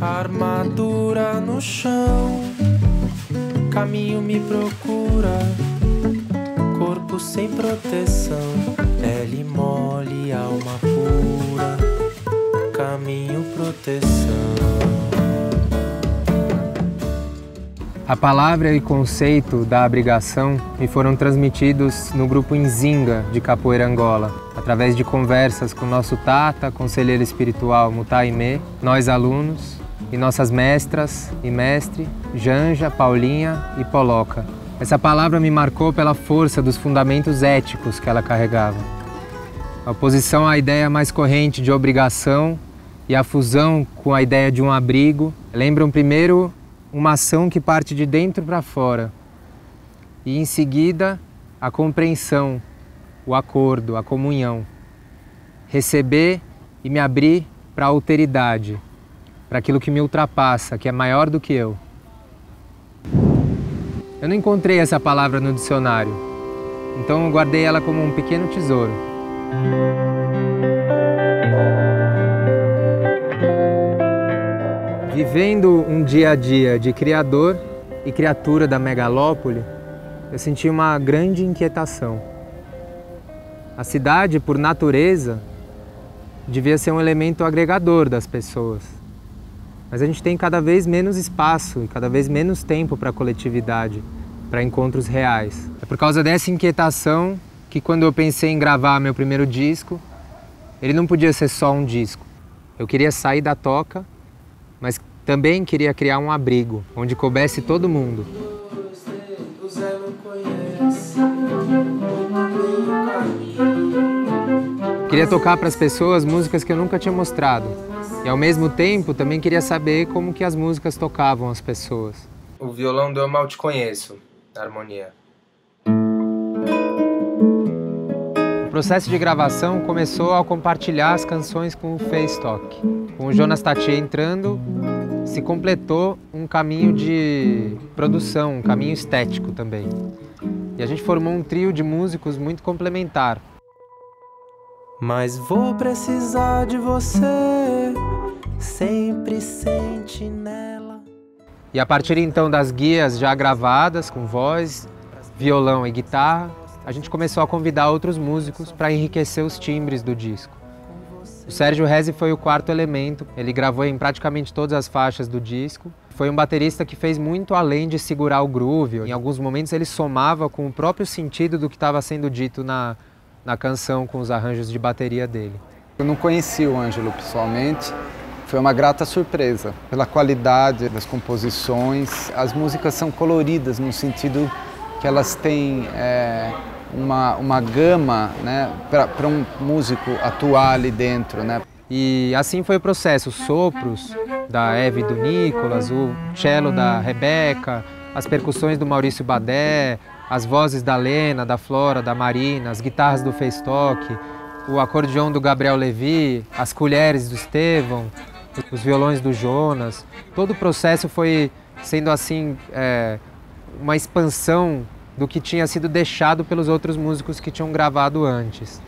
Armadura no chão, caminho me procura, corpo sem proteção, pele mole, alma pura, caminho proteção. A palavra e conceito da abrigação me foram transmitidos no grupo Nzinga de Capoeira Angola, através de conversas com nosso Tata, conselheiro espiritual Mutaime, nós alunos, e nossas mestras e mestre, Janja, Paulinha e Poloca. Essa palavra me marcou pela força dos fundamentos éticos que ela carregava. A oposição à ideia mais corrente de obrigação e a fusão com a ideia de um abrigo lembram primeiro uma ação que parte de dentro para fora e em seguida a compreensão, o acordo, a comunhão. Receber e me abrir para a alteridade, para aquilo que me ultrapassa, que é maior do que eu. Eu não encontrei essa palavra no dicionário, então eu guardei ela como um pequeno tesouro. Vivendo um dia a dia de criador e criatura da megalópole, eu senti uma grande inquietação. A cidade, por natureza, devia ser um elemento agregador das pessoas. Mas a gente tem cada vez menos espaço e cada vez menos tempo para a coletividade, para encontros reais. É por causa dessa inquietação que quando eu pensei em gravar meu primeiro disco, ele não podia ser só um disco. Eu queria sair da toca, mas também queria criar um abrigo, onde coubesse todo mundo. Queria tocar para as pessoas músicas que eu nunca tinha mostrado. E ao mesmo tempo também queria saber como que as músicas tocavam as pessoas. O violão do Eu Mal Te Conheço, da harmonia. O processo de gravação começou ao compartilhar as canções com o Facetalk. Com o Jonas Tatier entrando, se completou um caminho de produção, um caminho estético também. E a gente formou um trio de músicos muito complementar. Mas vou precisar de você, sempre sentinela. E a partir então das guias já gravadas, com voz, violão e guitarra, a gente começou a convidar outros músicos para enriquecer os timbres do disco. O Sérgio Rezi foi o quarto elemento, ele gravou em praticamente todas as faixas do disco. Foi um baterista que fez muito além de segurar o groove. Em alguns momentos ele somava com o próprio sentido do que estava sendo dito na canção, com os arranjos de bateria dele. Eu não conheci o Ângelo pessoalmente, foi uma grata surpresa pela qualidade das composições. As músicas são coloridas no sentido que elas têm uma gama, né, para um músico atuar ali dentro, né? E assim foi o processo, os sopros da Eve e do Nicolas, o cello da Rebeca, as percussões do Maurício Badé, as vozes da Lena, da Flora, da Marina, as guitarras do Facetalk, o acordeão do Gabriel Levi, as colheres do Estevão, os violões do Jonas. Todo o processo foi sendo assim uma expansão do que tinha sido deixado pelos outros músicos que tinham gravado antes.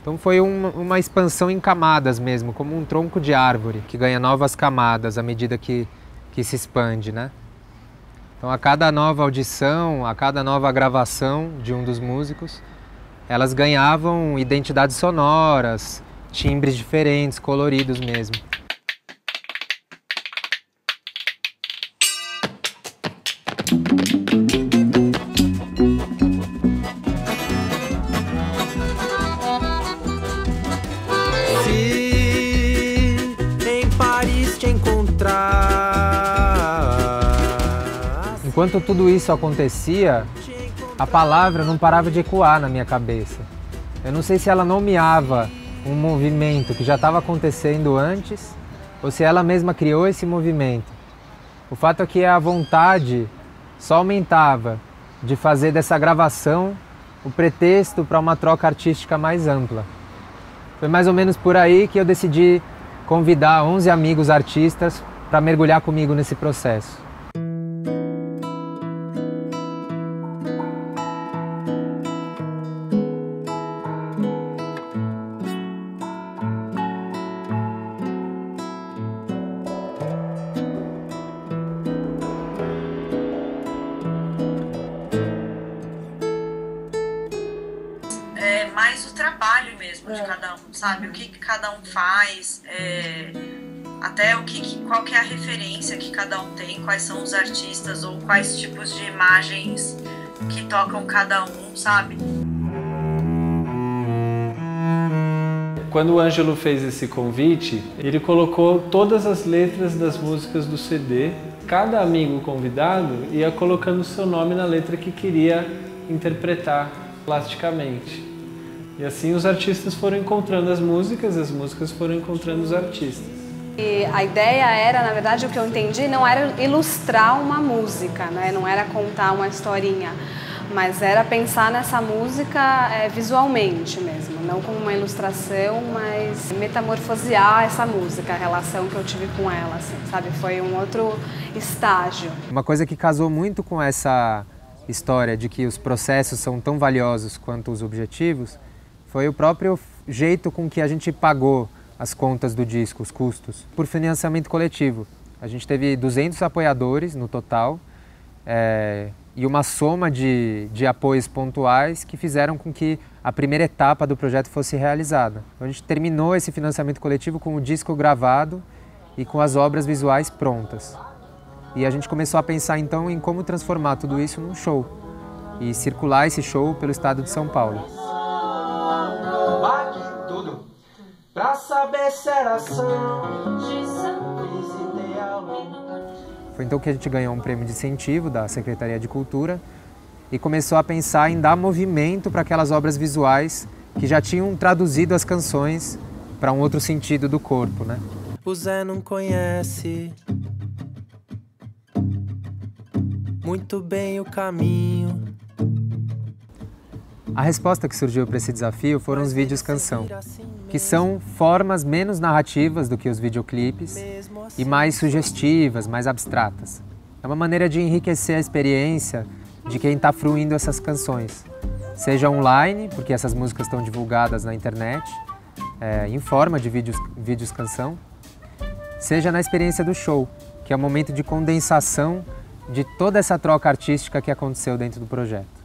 Então foi uma expansão em camadas mesmo, como um tronco de árvore, que ganha novas camadas à medida que se expande, né? Então a cada nova audição, a cada nova gravação de um dos músicos, elas ganhavam identidades sonoras, timbres diferentes, coloridos mesmo. Enquanto tudo isso acontecia, a palavra não parava de ecoar na minha cabeça. Eu não sei se ela nomeava um movimento que já estava acontecendo antes ou se ela mesma criou esse movimento. O fato é que a vontade só aumentava de fazer dessa gravação o pretexto para uma troca artística mais ampla. Foi mais ou menos por aí que eu decidi convidar 11 amigos artistas para mergulhar comigo nesse processo. íntimo de cada um, sabe? O que cada um faz, até qual que é a referência que cada um tem, quais são os artistas ou quais tipos de imagens que tocam cada um, sabe? Quando o Ângelo fez esse convite, ele colocou todas as letras das músicas do CD. Cada amigo convidado ia colocando o seu nome na letra que queria interpretar plasticamente. E assim os artistas foram encontrando as músicas foram encontrando os artistas. E a ideia era, na verdade, o que eu entendi, não era ilustrar uma música, né? Não era contar uma historinha, mas era pensar nessa música visualmente mesmo, não como uma ilustração, mas metamorfosear essa música, a relação que eu tive com ela, assim, sabe? Foi um outro estágio. Uma coisa que casou muito com essa história de que os processos são tão valiosos quanto os objetivos foi o próprio jeito com que a gente pagou as contas do disco, os custos, por financiamento coletivo. A gente teve 200 apoiadores no total, e uma soma de apoios pontuais que fizeram com que a primeira etapa do projeto fosse realizada. Então, a gente terminou esse financiamento coletivo com o disco gravado e com as obras visuais prontas. E a gente começou a pensar então em como transformar tudo isso num show e circular esse show pelo estado de São Paulo. Tudo pra saber se era ação. Foi então que a gente ganhou um prêmio de incentivo da Secretaria de Cultura e começou a pensar em dar movimento para aquelas obras visuais que já tinham traduzido as canções para um outro sentido do corpo, né? O Zé não conhece muito bem o caminho. A resposta que surgiu para esse desafio foram os vídeos canção, que são formas menos narrativas do que os videoclipes e mais sugestivas, mais abstratas. É uma maneira de enriquecer a experiência de quem está fruindo essas canções, seja online, porque essas músicas estão divulgadas na internet, em forma de vídeos canção, seja na experiência do show, que é o momento de condensação de toda essa troca artística que aconteceu dentro do projeto.